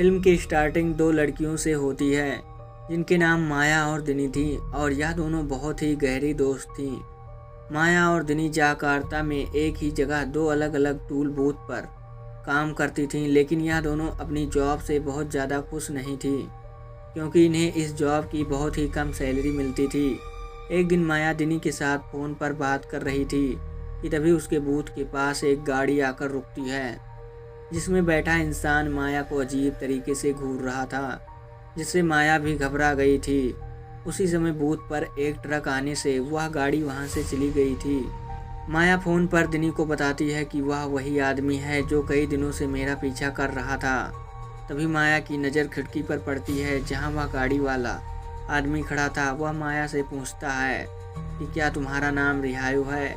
Film की starting दो लड़कियों से होती है जिनके नाम माया और दिनी थी और यह दोनों बहुत ही गहरी दोस्त थीं। माया और दिनी जकार्ता में एक ही जगह दो अलग अलग टूल बूथ पर काम करती थीं, लेकिन यह दोनों अपनी जॉब से बहुत ज़्यादा खुश नहीं थी क्योंकि इन्हें इस जॉब की बहुत ही कम सैलरी मिलती थी। एक दिन माया दिनी के साथ फ़ोन पर बात कर रही थी कि तभी उसके बूथ के पास एक गाड़ी आकर रुकती है जिसमें बैठा इंसान माया को अजीब तरीके से घूर रहा था, जिससे माया भी घबरा गई थी। उसी समय बूथ पर एक ट्रक आने से वह गाड़ी वहां से चली गई थी। माया फ़ोन पर दिनी को बताती है कि वह वही आदमी है जो कई दिनों से मेरा पीछा कर रहा था। तभी माया की नज़र खिड़की पर पड़ती है जहां वह गाड़ी वाला आदमी खड़ा था। वह माया से पूछता है कि क्या तुम्हारा नाम रिहायु है,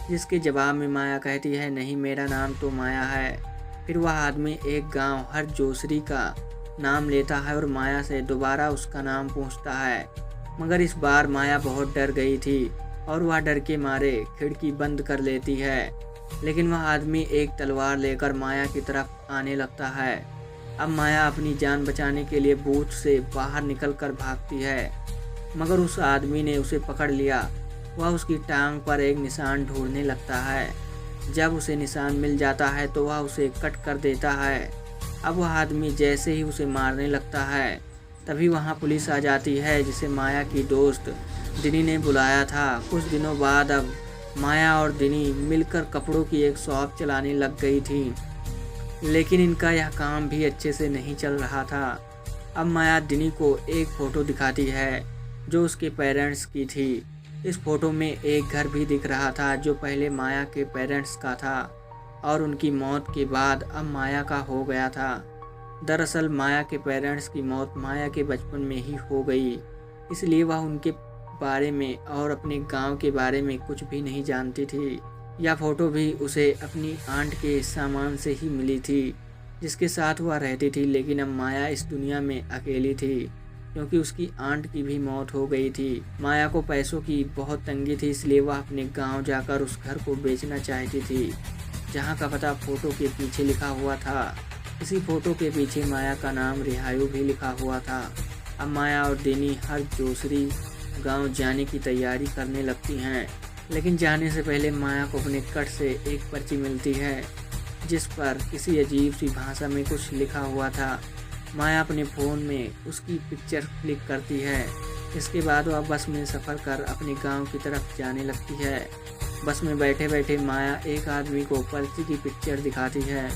जिसके जवाब में माया कहती है नहीं, मेरा नाम तो माया है। फिर वह आदमी एक गांव हर जोसरी का नाम लेता है और माया से दोबारा उसका नाम पूछता है, मगर इस बार माया बहुत डर गई थी और वह डर के मारे खिड़की बंद कर लेती है। लेकिन वह आदमी एक तलवार लेकर माया की तरफ आने लगता है। अब माया अपनी जान बचाने के लिए बूथ से बाहर निकलकर भागती है, मगर उस आदमी ने उसे पकड़ लिया। वह उसकी टांग पर एक निशान ढूंढने लगता है। जब उसे निशान मिल जाता है तो वह उसे कट कर देता है। अब वह आदमी जैसे ही उसे मारने लगता है तभी वहां पुलिस आ जाती है, जिसे माया की दोस्त दिनी ने बुलाया था। कुछ दिनों बाद अब माया और दिनी मिलकर कपड़ों की एक शॉप चलाने लग गई थी, लेकिन इनका यह काम भी अच्छे से नहीं चल रहा था। अब माया दिनी को एक फ़ोटो दिखाती है जो उसके पेरेंट्स की थी। इस फोटो में एक घर भी दिख रहा था जो पहले माया के पेरेंट्स का था और उनकी मौत के बाद अब माया का हो गया था। दरअसल माया के पेरेंट्स की मौत माया के बचपन में ही हो गई, इसलिए वह उनके बारे में और अपने गांव के बारे में कुछ भी नहीं जानती थी। यह फ़ोटो भी उसे अपनी आंट के सामान से ही मिली थी जिसके साथ वह रहती थी, लेकिन अब माया इस दुनिया में अकेली थी क्योंकि उसकी आंट की भी मौत हो गई थी। माया को पैसों की बहुत तंगी थी, इसलिए वह अपने गांव जाकर उस घर को बेचना चाहती थी जहां का पता फ़ोटो के पीछे लिखा हुआ था। इसी फ़ोटो के पीछे माया का नाम रिहायु भी लिखा हुआ था। अब माया और दिनी हर दूसरी गांव जाने की तैयारी करने लगती हैं, लेकिन जाने से पहले माया को अपने कट से एक पर्ची मिलती है जिस पर किसी अजीब सी भाषा में कुछ लिखा हुआ था। माया अपने फ़ोन में उसकी पिक्चर क्लिक करती है। इसके बाद वह बस में सफ़र कर अपने गांव की तरफ जाने लगती है। बस में बैठे बैठे माया एक आदमी को पर्ची की पिक्चर दिखाती है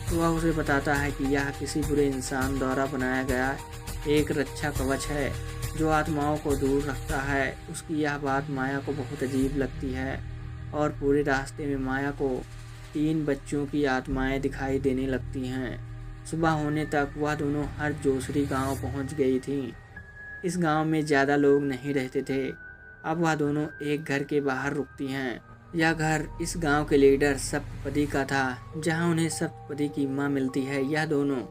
तो वह उसे बताता है कि यह किसी बुरे इंसान द्वारा बनाया गया एक रक्षा कवच है जो आत्माओं को दूर रखता है। उसकी यह बात माया को बहुत अजीब लगती है और पूरे रास्ते में माया को 3 बच्चों की आत्माएं दिखाई देने लगती हैं। सुबह होने तक वह दोनों हर जोसरी गांव पहुंच गई थीं। इस गांव में ज़्यादा लोग नहीं रहते थे। अब वह दोनों एक घर के बाहर रुकती हैं। यह घर इस गांव के लीडर सप्तपदी का था, जहां उन्हें सप्तपदी की मां मिलती है। यह दोनों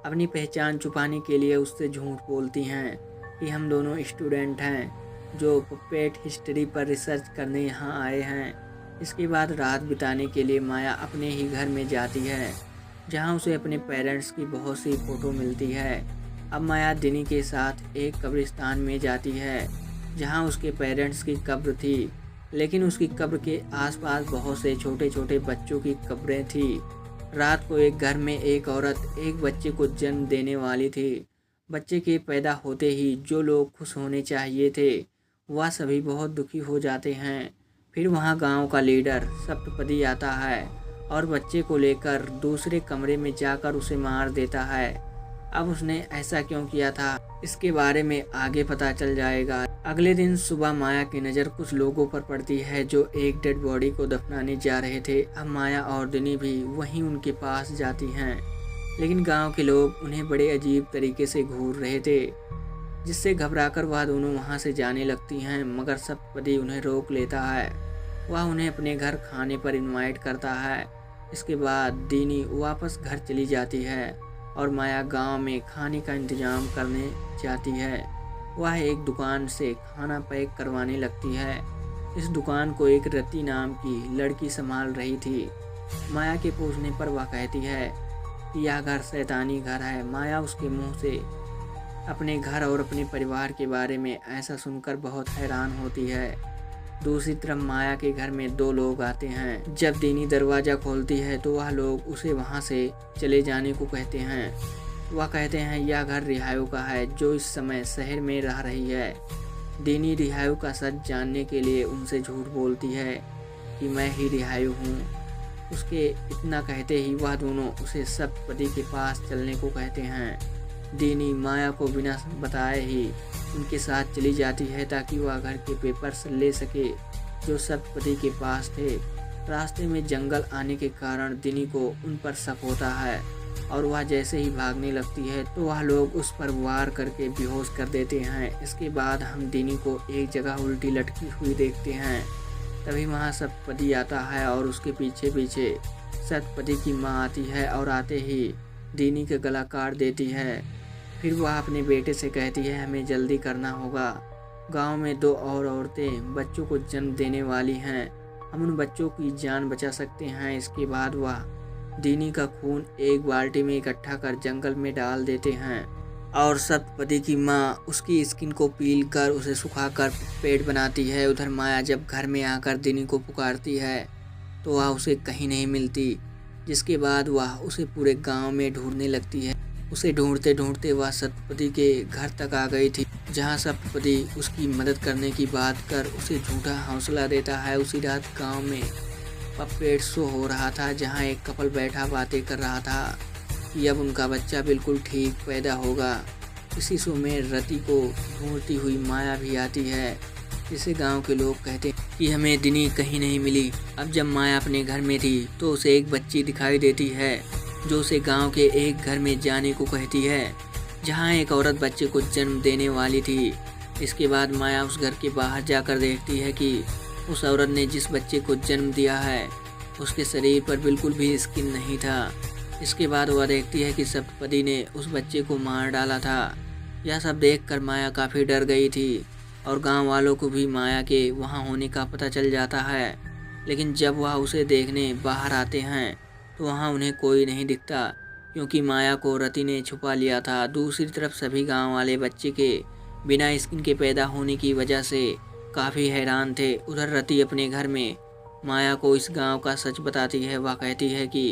अपनी पहचान छुपाने के लिए उससे झूठ बोलती हैं कि हम दोनों स्टूडेंट हैं जो पपेट हिस्ट्री पर रिसर्च करने यहाँ आए हैं। इसके बाद रात बिताने के लिए माया अपने ही घर में जाती है जहाँ उसे अपने पेरेंट्स की बहुत सी फ़ोटो मिलती है। अब माया दिनी के साथ एक कब्रिस्तान में जाती है जहाँ उसके पेरेंट्स की कब्र थी, लेकिन उसकी कब्र के आसपास बहुत से छोटे छोटे बच्चों की कब्रें थी। रात को एक घर में एक औरत एक बच्चे को जन्म देने वाली थी। बच्चे के पैदा होते ही जो लोग खुश होने चाहिए थे वह सभी बहुत दुखी हो जाते हैं। फिर वहाँ गांव का लीडर सप्तपदी आता है और बच्चे को लेकर दूसरे कमरे में जाकर उसे मार देता है। अब उसने ऐसा क्यों किया था इसके बारे में आगे पता चल जाएगा। अगले दिन सुबह माया की नज़र कुछ लोगों पर पड़ती है जो एक डेड बॉडी को दफनाने जा रहे थे। अब माया और दिनी भी वहीं उनके पास जाती हैं, लेकिन गांव के लोग उन्हें बड़े अजीब तरीके से घूर रहे थे, जिससे घबराकर वह दोनों वहां से जाने लगती हैं, मगर सप्तपदी उन्हें रोक लेता है। वह उन्हें अपने घर खाने पर इनवाइट करता है। इसके बाद दिनी वापस घर चली जाती है और माया गांव में खाने का इंतजाम करने जाती है। वह एक दुकान से खाना पैक करवाने लगती है। इस दुकान को एक रति नाम की लड़की संभाल रही थी। माया के पूछने पर वह कहती है कि यह घर शैतानी घर है। माया उसके मुंह से अपने घर और अपने परिवार के बारे में ऐसा सुनकर बहुत हैरान होती है। दूसरी तरफ माया के घर में दो लोग आते हैं। जब दीनी दरवाज़ा खोलती है तो वह लोग उसे वहां से चले जाने को कहते हैं। वह कहते हैं यह घर रिहायू का है जो इस समय शहर में रह रही है। दीनी रिहायू का सच जानने के लिए उनसे झूठ बोलती है कि मैं ही रिहायू हूँ। उसके इतना कहते ही वह दोनों उसे सप्तपदी के पास चलने को कहते हैं। दीनी माया को बिना बताए ही उनके साथ चली जाती है ताकि वह घर के पेपर्स ले सके जो सप्तपदी के पास थे। रास्ते में जंगल आने के कारण दीनी को उन पर शक होता है और वह जैसे ही भागने लगती है तो वह लोग उस पर वार करके बेहोश कर देते हैं। इसके बाद हम दीनी को एक जगह उल्टी लटकी हुई देखते हैं। तभी वहाँ सप्तपदी आता है और उसके पीछे पीछे सप्तपदी की माँ आती है और आते ही दीनी का गला काट देती है। फिर वह अपने बेटे से कहती है हमें जल्दी करना होगा। गांव में दो और औरतें बच्चों को जन्म देने वाली हैं। हम उन बच्चों की जान बचा सकते हैं। इसके बाद वह दीनी का खून एक बाल्टी में इकट्ठा कर जंगल में डाल देते हैं और सप्तपदी की माँ उसकी स्किन को पील कर उसे सुखाकर पेट बनाती है। उधर माया जब घर में आकर दीनी को पुकारती है तो वह उसे कहीं नहीं मिलती, जिसके बाद वह उसे पूरे गांव में ढूंढने लगती है। उसे ढूंढते ढूंढते वह सप्तपदी के घर तक आ गई थी, जहां सप्तपदी उसकी मदद करने की बात कर उसे झूठा हौसला देता है। उसी रात गांव में पपेट शो हो रहा था, जहां एक कपल बैठा बातें कर रहा था कि अब उनका बच्चा बिल्कुल ठीक पैदा होगा। इसी शो में रति को ढूंढती हुई माया भी आती है, जिसे गांव के लोग कहते हैं कि हमें दीनी कहीं नहीं मिली। अब जब माया अपने घर में थी तो उसे एक बच्ची दिखाई देती है जो उसे गांव के एक घर में जाने को कहती है, जहां एक औरत बच्चे को जन्म देने वाली थी। इसके बाद माया उस घर के बाहर जाकर देखती है कि उस औरत ने जिस बच्चे को जन्म दिया है उसके शरीर पर बिल्कुल भी स्किन नहीं था। इसके बाद वह देखती है कि सप्तपदी ने उस बच्चे को मार डाला था। यह सब देखकर माया काफ़ी डर गई थी और गांव वालों को भी माया के वहां होने का पता चल जाता है। लेकिन जब वह उसे देखने बाहर आते हैं तो वहाँ उन्हें कोई नहीं दिखता, क्योंकि माया को रति ने छुपा लिया था। दूसरी तरफ सभी गांव वाले बच्चे के बिना स्किन के पैदा होने की वजह से काफ़ी हैरान थे। उधर रति अपने घर में माया को इस गांव का सच बताती है। वह कहती है कि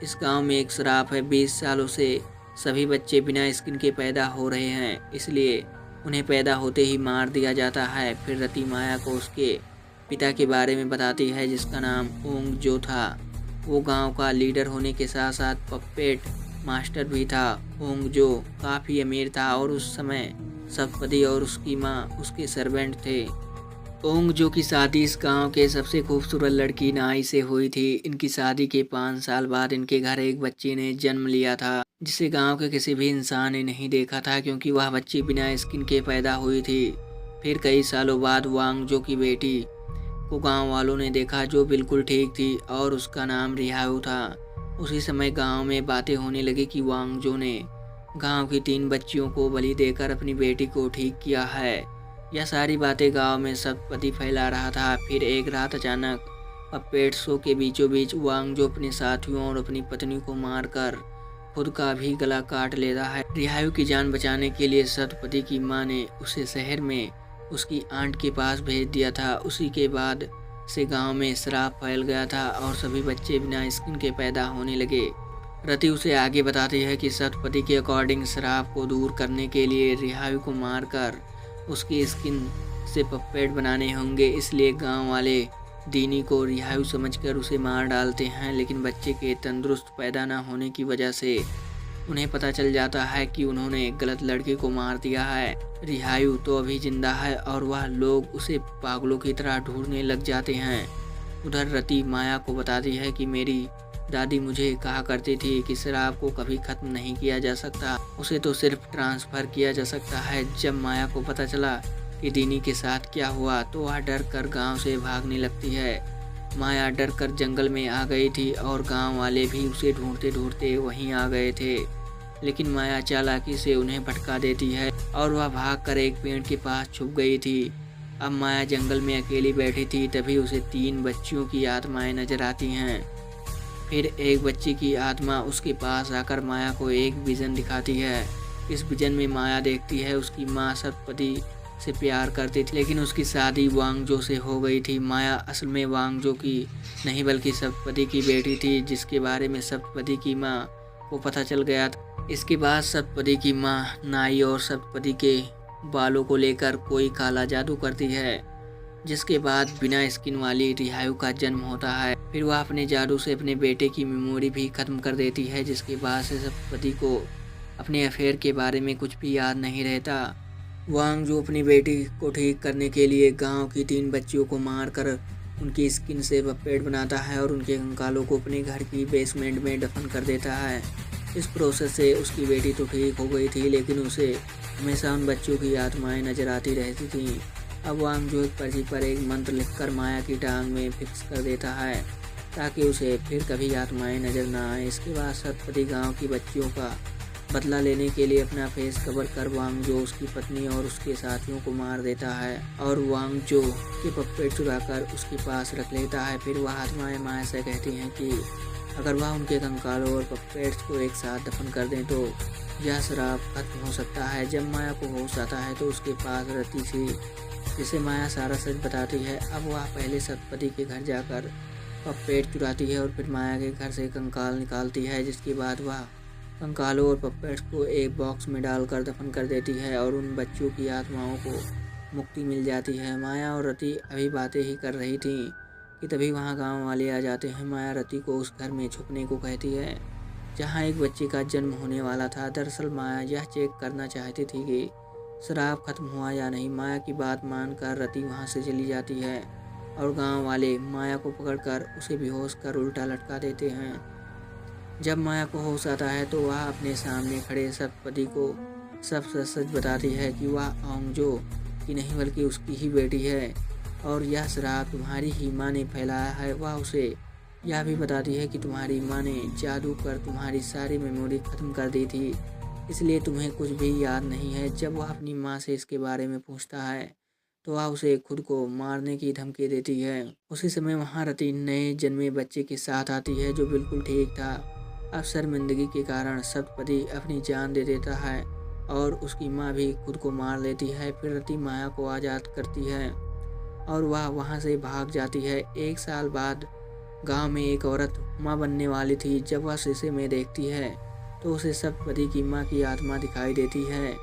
इस गांव में एक श्राप है, 20 सालों से सभी बच्चे बिना स्किन के पैदा हो रहे हैं, इसलिए उन्हें पैदा होते ही मार दिया जाता है। फिर रति माया को उसके पिता के बारे में बताती है, जिसका नाम ओंग जो था। वो गांव का लीडर होने के साथ साथ पपेट मास्टर भी था। ओंग जो काफ़ी अमीर था और उस समय सप्तपदी और उसकी माँ उसके सर्वेंट थे। ओंग जो की शादी इस गांव के सबसे खूबसूरत लड़की नाई से हुई थी। इनकी शादी के 5 साल बाद इनके घर एक बच्ची ने जन्म लिया था, जिसे गांव के किसी भी इंसान ने नहीं देखा था, क्योंकि वह बच्ची बिना स्किन के पैदा हुई थी। फिर कई सालों बाद वांग जो की बेटी को गांव वालों ने देखा, जो बिल्कुल ठीक थी और उसका नाम रिहायू था। उसी समय गांव में बातें होने लगी कि वांगजो ने गांव की 3 बच्चियों को बलि देकर अपनी बेटी को ठीक किया है। यह सारी बातें गांव में सप्तपदी फैला रहा था। फिर एक रात अचानक पपेट शो के बीचों बीच वांगजो अपने साथियों और अपनी पत्नी को मारकर खुद का भी गला काट लेता है। रिहायू की जान बचाने के लिए सप्तपदी की माँ ने उसे शहर में उसकी आंट के पास भेज दिया था। उसी के बाद से गांव में श्राप फैल गया था और सभी बच्चे बिना स्किन के पैदा होने लगे। रति उसे आगे बताती है कि सप्तपदी के अकॉर्डिंग श्राप को दूर करने के लिए रिहायू को मारकर उसकी स्किन से पपेट बनाने होंगे, इसलिए गांव वाले दीनी को रिहायू समझकर उसे मार डालते हैं। लेकिन बच्चे के तंदुरुस्त पैदा न होने की वजह से उन्हें पता चल जाता है कि उन्होंने गलत लड़के को मार दिया है। रिहायू तो अभी जिंदा है और वह लोग उसे पागलों की तरह ढूंढने लग जाते हैं। उधर रति माया को बताती है कि मेरी दादी मुझे कहा करती थी कि श्राप को कभी खत्म नहीं किया जा सकता, उसे तो सिर्फ ट्रांसफ़र किया जा सकता है। जब माया को पता चला कि दीनी के साथ क्या हुआ तो वह डर कर गाँव से भागने लगती है। माया डर कर जंगल में आ गई थी और गांव वाले भी उसे ढूंढते ढूंढते वहीं आ गए थे। लेकिन माया चालाकी से उन्हें भटका देती है और वह भागकर एक पेड़ के पास छुप गई थी। अब माया जंगल में अकेली बैठी थी, तभी उसे 3 बच्चियों की आत्माएं नजर आती हैं। फिर एक बच्ची की आत्मा उसके पास आकर माया को एक विजन दिखाती है। इस विजन में माया देखती है उसकी माँ सतपति से प्यार करती थी, लेकिन उसकी शादी वांगजो से हो गई थी। माया असल में वांगजो की नहीं बल्कि सतपति की बेटी थी, जिसके बारे में सतपति की माँ को पता चल गया था। इसके बाद सतपति की माँ नाई और सतपति के बालों को लेकर कोई काला जादू करती है, जिसके बाद बिना स्किन वाली रिहायु का जन्म होता है। फिर वह अपने जादू से अपने बेटे की मेमोरी भी खत्म कर देती है, जिसके बाद से सतपति को अपने अफेयर के बारे में कुछ भी याद नहीं रहता। वांगजो अपनी बेटी को ठीक करने के लिए गांव की 3 बच्चियों को मारकर उनकी स्किन से पपेट बनाता है और उनके कंकालों को अपने घर की बेसमेंट में दफन कर देता है। इस प्रोसेस से उसकी बेटी तो ठीक हो गई थी, लेकिन उसे हमेशा उन बच्चों की आत्माएं नजर आती रहती थीं। अब वांगजो एक पर्ची पर एक मंत्र लिखकर माया की टांग में फिक्स कर देता है, ताकि उसे फिर कभी आत्माएं नजर ना आए। इसके बाद सतपति गांव की बच्चियों का बदला लेने के लिए अपना फेस कवर कर वांगजो उसकी पत्नी और उसके साथियों को मार देता है और वांगजो के पप्पेट चुराकर उसके पास रख लेता है। फिर वह आत्माएं माया से कहती हैं कि अगर वह उनके कंकालों और पप्पेट्स को एक साथ दफन कर दें तो यह श्राप खत्म हो सकता है। जब माया को होश आता है तो उसके पास रति थी, जिसे माया सारा सच बताती है। अब वह पहले सतपति के घर जाकर पप्पेट चुराती है और फिर माया के घर से कंकाल निकालती है, जिसके बाद वह कंकालों और पप्पेट्स को एक बॉक्स में डालकर दफन कर देती है और उन बच्चों की आत्माओं को मुक्ति मिल जाती है। माया और रति अभी बातें ही कर रही थीं कि तभी वहां गांव वाले आ जाते हैं। माया रति को उस घर में छुपने को कहती है जहां एक बच्चे का जन्म होने वाला था। दरअसल माया यह चेक करना चाहती थी कि श्राप खत्म हुआ या नहीं। माया की बात मानकर रति वहां से चली जाती है और गांव वाले माया को पकड़कर उसे बेहोश कर उल्टा लटका देते हैं। जब माया को होश आता है तो वह अपने सामने खड़े सतपति को सब सच बताती है कि वह वांगजो की नहीं बल्कि उसकी ही बेटी है और यह श्राप तुम्हारी ही माँ ने फैलाया है। वह उसे यह भी बताती है कि तुम्हारी माँ ने जादू कर तुम्हारी सारी मेमोरी खत्म कर दी थी, इसलिए तुम्हें कुछ भी याद नहीं है। जब वह अपनी माँ से इसके बारे में पूछता है तो वह उसे खुद को मारने की धमकी देती है। उसी समय वहाँ रति नए जन्मे बच्चे के साथ आती है जो बिल्कुल ठीक था। अब शर्मिंदगी के कारण सतपति अपनी जान दे देता है और उसकी माँ भी खुद को मार लेती है। फिर रति माया को आज़ाद करती है और वह वहाँ से भाग जाती है। 1 साल बाद गांव में एक औरत माँ बनने वाली थी। जब वह शीशे में देखती है तो उसे सतपति की माँ की आत्मा दिखाई देती है,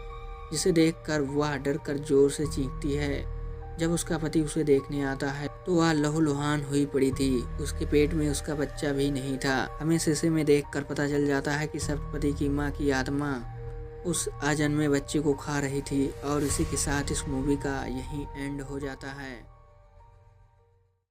जिसे देखकर वह डर कर जोर से चीखती है। जब उसका पति उसे देखने आता है तो वह लहूलुहान हुई पड़ी थी। उसके पेट में उसका बच्चा भी नहीं था। हमें शीशे में देखकर पता चल जाता है कि सतपति की माँ की आत्मा उस अजन्मे बच्चे को खा रही थी। और इसी के साथ इस मूवी का यही एंड हो जाता है।